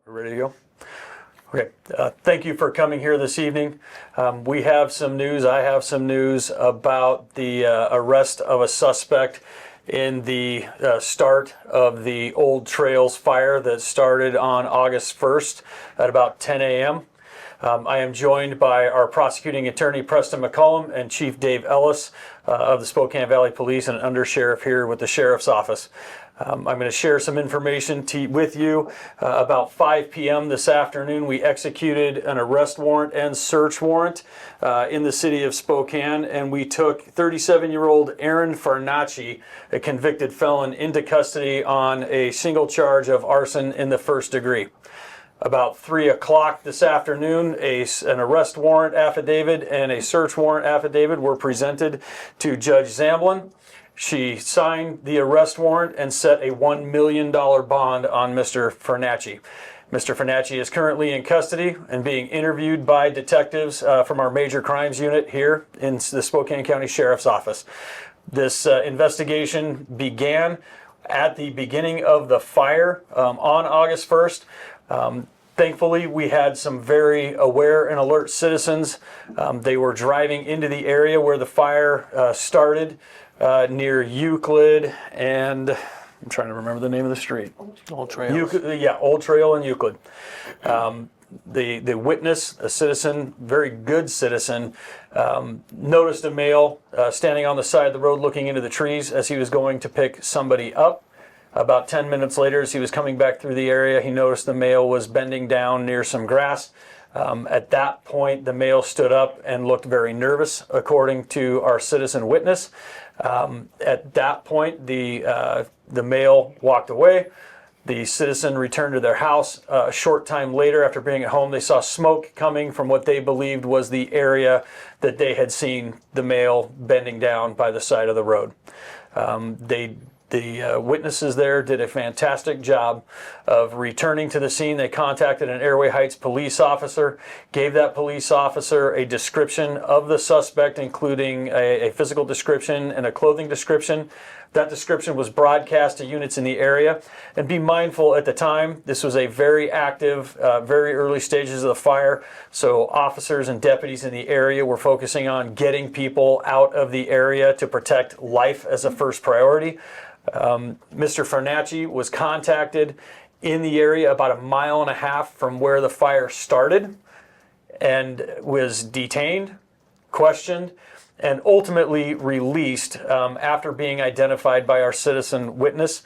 Ready to go? Okay. Thank you for coming here this evening. We have some news. I have some news about the arrest of a suspect in the start of the Old Trails fire that started on August 1st at about 10 a.m. I am joined by our prosecuting attorney, Preston McCollam, and Chief Dave Ellis of the Spokane Valley Police, and Under Sheriff here with the Sheriff's Office. I'm going to share some information with you. About 5 p.m. this afternoon, we executed an arrest warrant and search warrant in the city of Spokane, and we took 37-year-old Aaron Farnacci, a convicted felon, into custody on a single charge of arson in the first degree. About 3 o'clock this afternoon, an arrest warrant affidavit and a search warrant affidavit were presented to Judge Zamblin. She signed the arrest warrant and set a $1 million bond on Mr. Farnacci. Mr. Farnacci is currently in custody and being interviewed by detectives from our major crimes unit here in the Spokane County Sheriff's Office. This investigation began at the beginning of the fire on August 1st. Thankfully, we had some very aware and alert citizens. They were driving into the area where the fire started near Euclid and I'm trying to remember the name of the street. Old Trails. Old Trail and Euclid. The witness, a citizen, very good citizen, noticed a male standing on the side of the road looking into the trees as he was going to pick somebody up. About 10 minutes later, as he was coming back through the area, he noticed the male was bending down near some grass. At that point, the male stood up and looked very nervous, according to our citizen witness. At that point, the male walked away. The citizen returned to their house. A short time later, after being at home, they saw smoke coming from what they believed was the area that they had seen the male bending down by the side of the road. The witnesses there did a fantastic job of returning to the scene. They contacted an Airway Heights police officer, gave that police officer a description of the suspect, including a physical description and a clothing description. That description was broadcast to units in the area. And be mindful, at the time, this was a very active, very early stages of the fire. So officers and deputies in the area were focusing on getting people out of the area to protect life as a first priority. Mr. Farnacci was contacted in the area about 1.5 miles from where the fire started and was detained, questioned, and ultimately released after being identified by our citizen witness.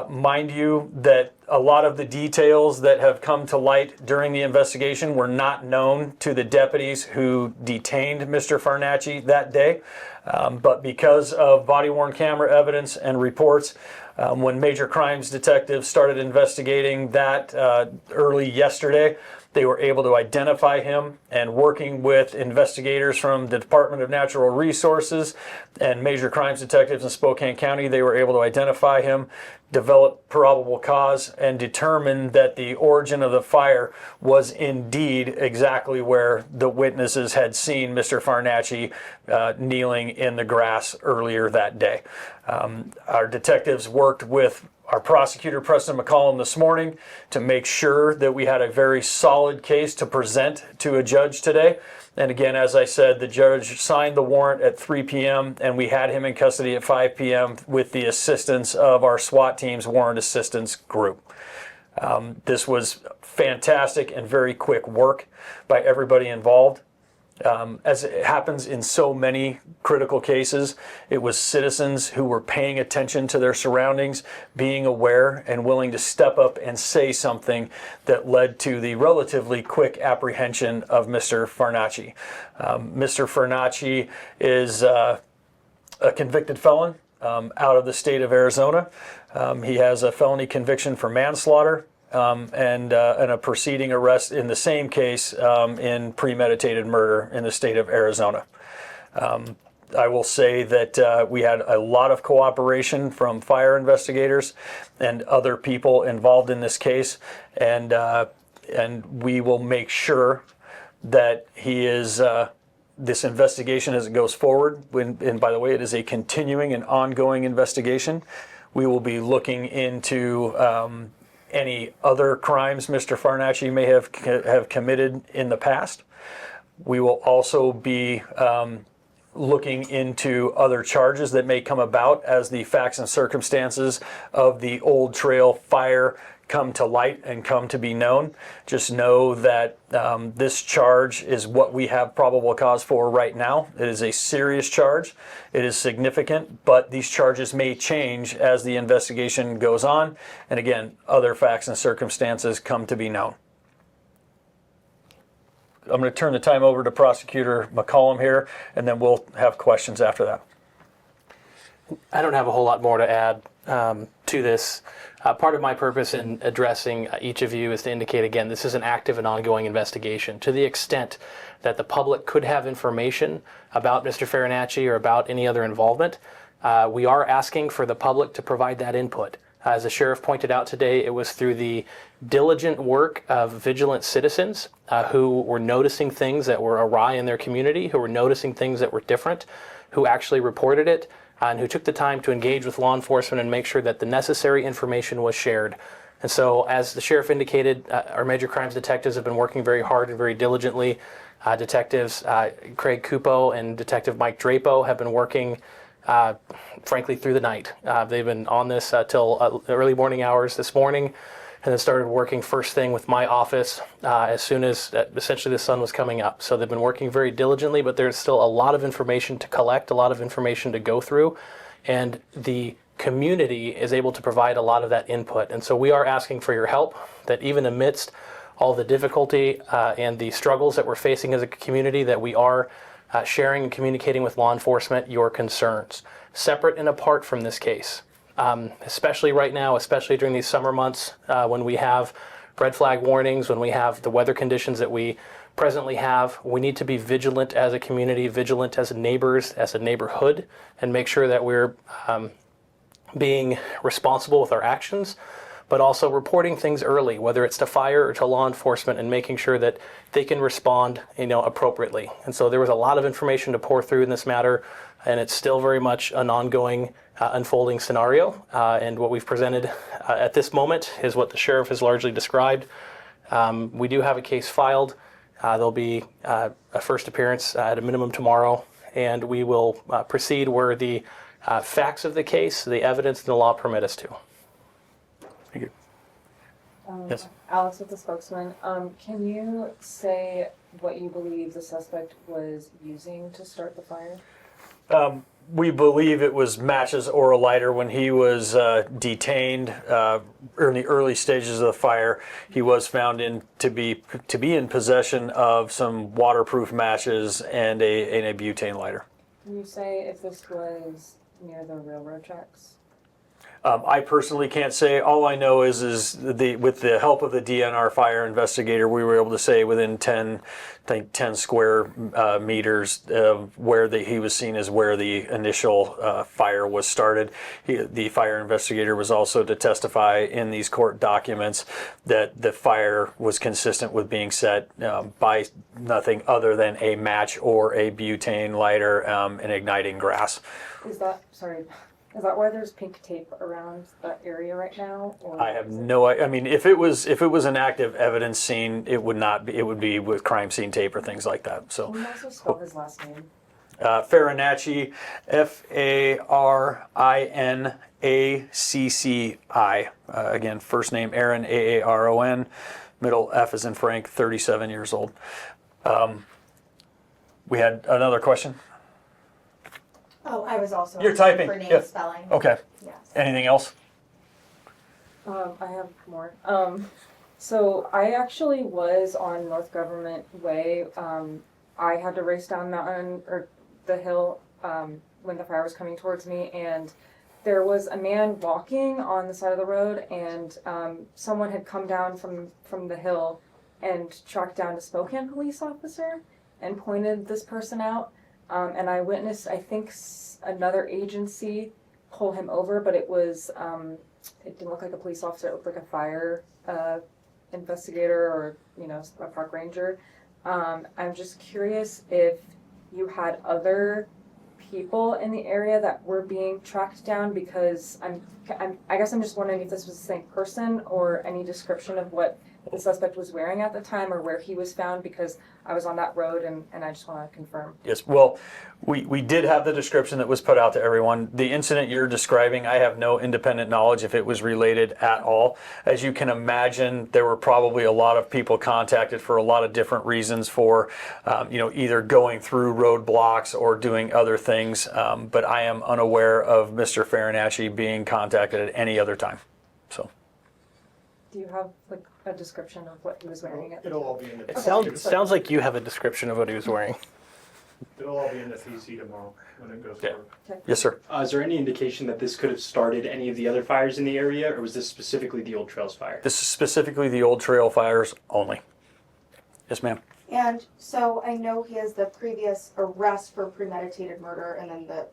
Mind you that a lot of the details that have come to light during the investigation were not known to the deputies who detained Mr. Farnacci that day. But because of body-worn camera evidence and reports, when major crimes detectives started investigating that early yesterday, they were able to identify him, and working with investigators from the Department of Natural Resources and major crimes detectives in Spokane County, they were able to identify him, develop probable cause, and determine that the origin of the fire was indeed exactly where the witnesses had seen Mr. Farnacci kneeling in the grass earlier that day. Our detectives worked with our prosecutor, Preston McCollam, this morning to make sure that we had a very solid case to present to a judge today. And again, as I said, the judge signed the warrant at 3 p.m. and we had him in custody at 5 p.m. with the assistance of our SWAT team's warrant assistance group. This was fantastic and very quick work by everybody involved. As it happens in so many critical cases, it was citizens who were paying attention to their surroundings, being aware and willing to step up and say something that led to the relatively quick apprehension of Mr. Farnacci. Mr. Farnacci is a convicted felon out of the state of Arizona. He has a felony conviction for manslaughter. And a preceding arrest in the same case in premeditated murder in the state of Arizona. I will say that we had a lot of cooperation from fire investigators and other people involved in this case, and we will make sure that he is this investigation as it goes forward. And by the way, it is a continuing and ongoing investigation. We will be looking into any other crimes Mr. Farinacci may have committed in the past. We will also be looking into other charges that may come about as the facts and circumstances of the Old Trail fire come to light and come to be known. Just know that this charge is what we have probable cause for right now. It is a serious charge. It is significant, but these charges may change as the investigation goes on. And again, other facts and circumstances come to be known. I'm going to turn the time over to Prosecutor McCollam here, and then we'll have questions after that. I don't have a whole lot more to add to this. Part of my purpose in addressing each of you is to indicate, again, this is an active and ongoing investigation. To the extent that the public could have information about Mr. Farinacci or about any other involvement, we are asking for the public to provide that input. As the sheriff pointed out today, it was through the diligent work of vigilant citizens who were noticing things that were awry in their community, who were noticing things that were different, who actually reported it, and who took the time to engage with law enforcement and make sure that the necessary information was shared. And so, as the sheriff indicated, our major crimes detectives have been working very hard and very diligently. Detectives Craig Cupo and Detective Mike Drapo have been working frankly through the night. They've been on this till early morning hours this morning, and then started working first thing with my office as soon as essentially the sun was coming up. So they've been working very diligently, but there's still a lot of information to collect, a lot of information to go through, and the community is able to provide a lot of that input. And so we are asking for your help, that even amidst all the difficulty and the struggles that we're facing as a community, that we are sharing and communicating with law enforcement your concerns, separate and apart from this case. Especially right now, especially during these summer months when we have red flag warnings, when we have the weather conditions that we presently have, we need to be vigilant as a community, vigilant as neighbors, as a neighborhood, and make sure that we're being responsible with our actions, but also reporting things early, whether it's to fire or to law enforcement, and making sure that they can respond, appropriately. And so there was a lot of information to pour through in this matter, and it's still very much an ongoing, unfolding scenario. And what we've presented at this moment is what the sheriff has largely described. We do have a case filed. There'll be a first appearance at a minimum tomorrow, and we will proceed where the facts of the case, the evidence, and the law permit us to. Thank you. Yes. Alice with the spokesman. Can you say what you believe the suspect was using to start the fire? We believe it was matches or a lighter. When he was detained in the early stages of the fire, he was found to be in possession of some waterproof matches and a butane lighter. Can you say if this was near the railroad tracks? I personally can't say. All I know is with the help of the DNR fire investigator, we were able to say within 10 square meters where he was seen as where the initial fire was started. The fire investigator was also to testify in these court documents that the fire was consistent with being set by nothing other than a match or a butane lighter and igniting grass. Is that why there's pink tape around that area right now? Or I have no idea. I mean, if it was an active evidence scene, it would not be. It would be with crime scene tape or things like that. So. Can you also spell his last name? Farinacci, Farinacci. Again, first name Aaron, Aaron. Middle F as in Frank. 37 years old. We had another question. Oh, I was also You're typing. for name Yeah. spelling. Okay. Yes. Anything else? I have more. So I actually was on North Government Way. I had to race down mountain or the hill when the fire was coming towards me, and there was a man walking on the side of the road, and someone had come down from the hill and tracked down a Spokane police officer and pointed this person out. And I witnessed, I think, another agency pull him over, but it didn't look like a police officer. It looked like a fire investigator or, a park ranger. I'm just curious if you had other people in the area that were being tracked down? Because I guess I'm just wondering if this was the same person or any description of what the suspect was wearing at the time or where he was found, because I was on that road and I just want to confirm. Yes, well, we did have the description that was put out to everyone. The incident you're describing, I have no independent knowledge if it was related at all. As you can imagine, there were probably a lot of people contacted for a lot of different reasons for, either going through roadblocks or doing other things. But I am unaware of Mr. Farinacci being contacted at any other time, so. Do you have like a description of what he was wearing at the It'll time? all be in the. It sounds like you have a description of what he was wearing. It'll all be in the PC tomorrow when it goes Okay. forward. Yes, sir. Is there any indication that this could have started any of the other fires in the area, or was this specifically the Old Trails fire? This is specifically the old trail fires only. Yes, ma'am. And so I know he has the previous arrest for premeditated murder and then the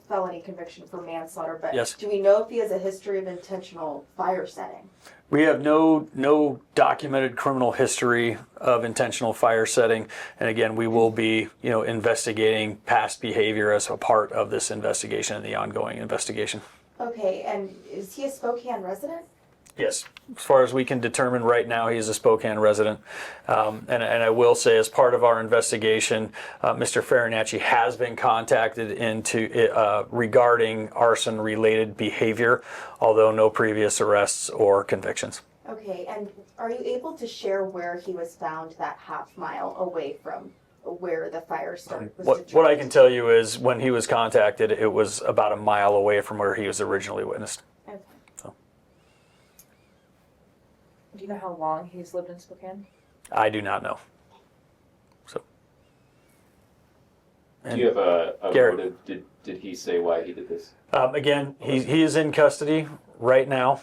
felony conviction for manslaughter, but Yes. do we know if he has a history of intentional fire setting? We have no documented criminal history of intentional fire setting, and again, we will be, investigating past behavior as a part of this investigation and the ongoing investigation. Okay, and is he a Spokane resident? Yes, as far as we can determine right now, he is a Spokane resident. And I will say, as part of our investigation, Mr. Farinacci has been contacted regarding arson-related behavior, although no previous arrests or convictions. Okay, and are you able to share where he was found that half mile away from where the fire started? What I can tell you is, when he was contacted, it was about a mile away from where he was originally witnessed. Okay. Do you know how long he's lived in Spokane? I do not know. So. Do you have a Garrett. motive? Did he say why he did this? Again, he is in custody right now.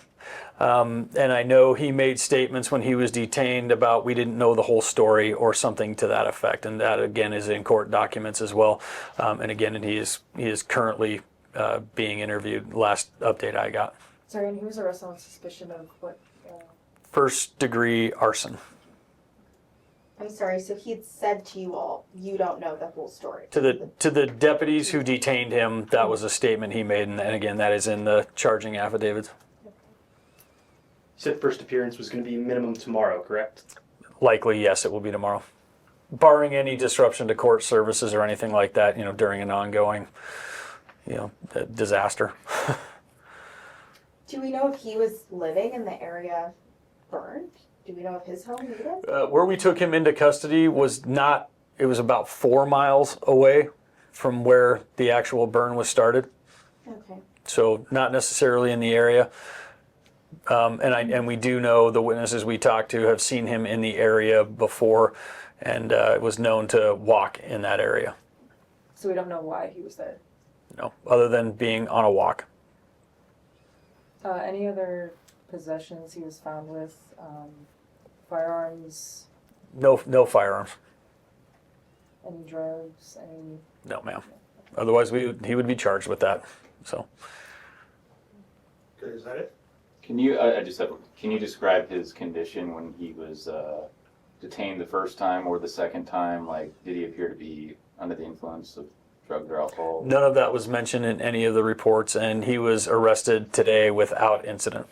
And I know he made statements when he was detained about we didn't know the whole story or something to that effect. And that, again, is in court documents as well. And again, he is currently being interviewed. Last update I got. Sorry, and he was arrested on suspicion of what? First degree arson. I'm sorry, so he had said to you all, you don't know the whole story. To the deputies who detained him, that was a statement he made. And again, that is in the charging affidavits. You said first appearance was going to be minimum tomorrow, correct? Likely, yes, it will be tomorrow. Barring any disruption to court services or anything like that, during an ongoing, disaster. Do we know if he was living in the area burned? Do we know if his home needed? Where we took him into custody was not, it was about 4 miles away from where the actual burn was started. Okay. So not necessarily in the area. And we do know the witnesses we talked to have seen him in the area before, and was known to walk in that area. So we don't know why he was there. No, other than being on a walk. Any other possessions he was found with? Firearms? No firearms. Any drugs? Any? No, ma'am. Otherwise, he would be charged with that. So. Okay, is that it? Can you describe his condition when he was detained the first time or the second time? Like, did he appear to be under the influence of drugs or alcohol? None of that was mentioned in any of the reports, and he was arrested today without incident.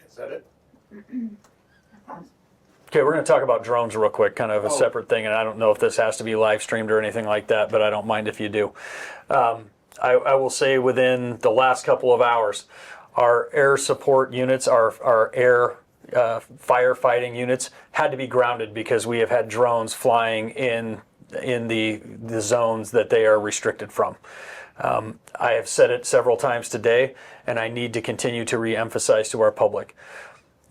Is that it? Okay, we're going to talk about drones real quick, kind of a separate thing, and I don't know if this has to be live streamed or anything like that, but I don't mind if you do. I will say within the last couple of hours, our air support units, our air firefighting units had to be grounded because we have had drones flying in the zones that they are restricted from. I have said it several times today, and I need to continue to re-emphasize to our public.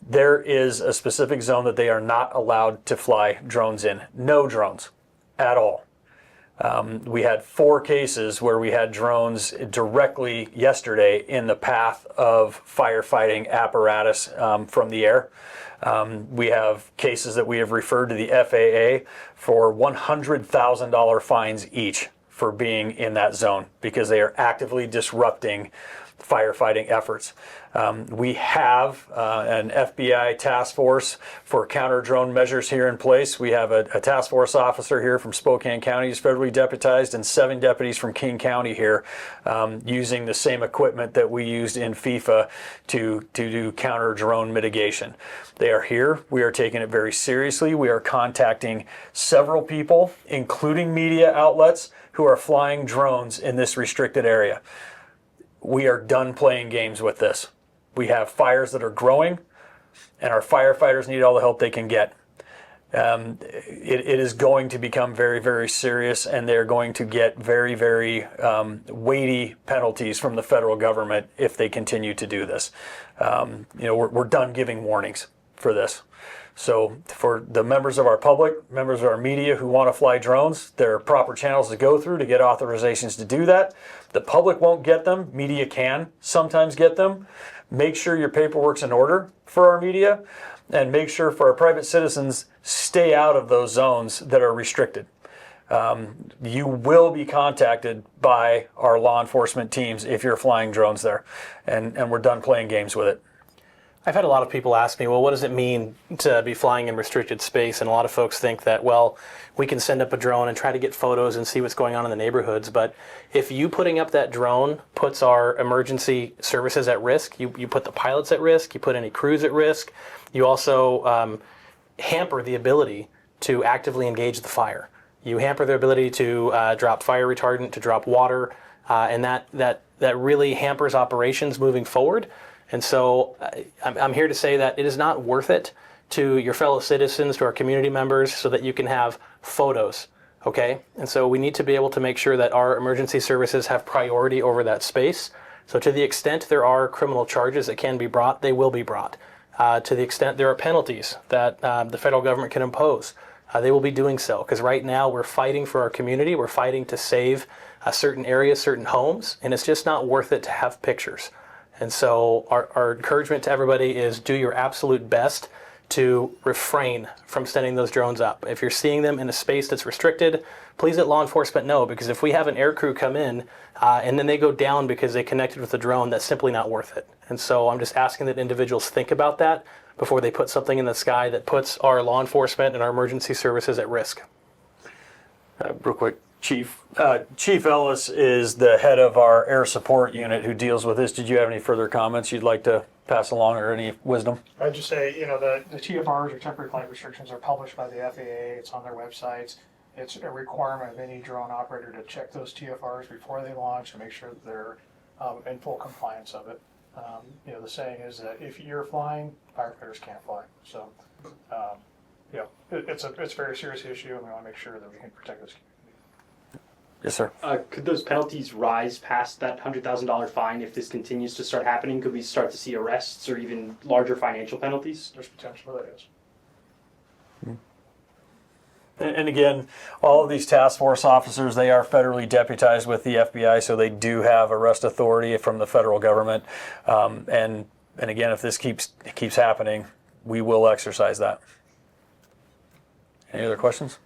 There is a specific zone that they are not allowed to fly drones in. No drones at all. We had 4 cases where we had drones directly yesterday in the path of firefighting apparatus from the air. We have cases that we have referred to the FAA for $100,000 fines each for being in that zone because they are actively disrupting firefighting efforts. We have an FBI task force for counter drone measures here in place. We have a task force officer here from Spokane County who's federally deputized, and 7 deputies from King County here using the same equipment that we used in FIFA to do counter drone mitigation. They are here. We are taking it very seriously. We are contacting several people, including media outlets, who are flying drones in this restricted area. We are done playing games with this. We have fires that are growing, and our firefighters need all the help they can get. It is going to become very, very serious, and they're going to get very, very weighty penalties from the federal government if they continue to do this. We're done giving warnings for this. So for the members of our public, members of our media who want to fly drones, there are proper channels to go through to get authorizations to do that. The public won't get them. Media can sometimes get them. Make sure your paperwork's in order for our media, and make sure for our private citizens, stay out of those zones that are restricted. You will be contacted by our law enforcement teams if you're flying drones there, and we're done playing games with it. I've had a lot of people ask me, well, what does it mean to be flying in restricted space? And a lot of folks think that, well, we can send up a drone and try to get photos and see what's going on in the neighborhoods. But if you putting up that drone puts our emergency services at risk, you put the pilots at risk, you put any crews at risk, you also hamper the ability to actively engage the fire. You hamper their ability to drop fire retardant, to drop water, and that really hampers operations moving forward. And so I'm here to say that it is not worth it to your fellow citizens, to our community members, so that you can have photos, okay? And so we need to be able to make sure that our emergency services have priority over that space. So to the extent there are criminal charges that can be brought, they will be brought. To the extent there are penalties that the federal government can impose, they will be doing so. Because right now we're fighting for our community, we're fighting to save certain areas, certain homes, and it's just not worth it to have pictures. And so our encouragement to everybody is do your absolute best to refrain from sending those drones up. If you're seeing them in a space that's restricted, please let law enforcement know, because if we have an air crew come in and then they go down because they connected with the drone, that's simply not worth it. And so I'm just asking that individuals think about that before they put something in the sky that puts our law enforcement and our emergency services at risk. Real quick. Chief Ellis is the head of our air support unit who deals with this. Did you have any further comments you'd like to pass along, or any wisdom? I'd just say, the TFRs, or temporary flight restrictions, are published by the FAA. It's on their websites. It's a requirement of any drone operator to check those TFRs before they launch and make sure that they're in full compliance of it. The saying is that if you're flying, firefighters can't fly. So, it's a very serious issue, and we want to make sure that we can protect this community. Yes, sir. Could those penalties rise past that $100,000 fine if this continues to start happening? Could we start to see arrests or even larger financial penalties? There's potential for that, yes. And again, all of these task force officers, they are federally deputized with the FBI, so they do have arrest authority from the federal government. And again, if this keeps happening, we will exercise that. Any other questions?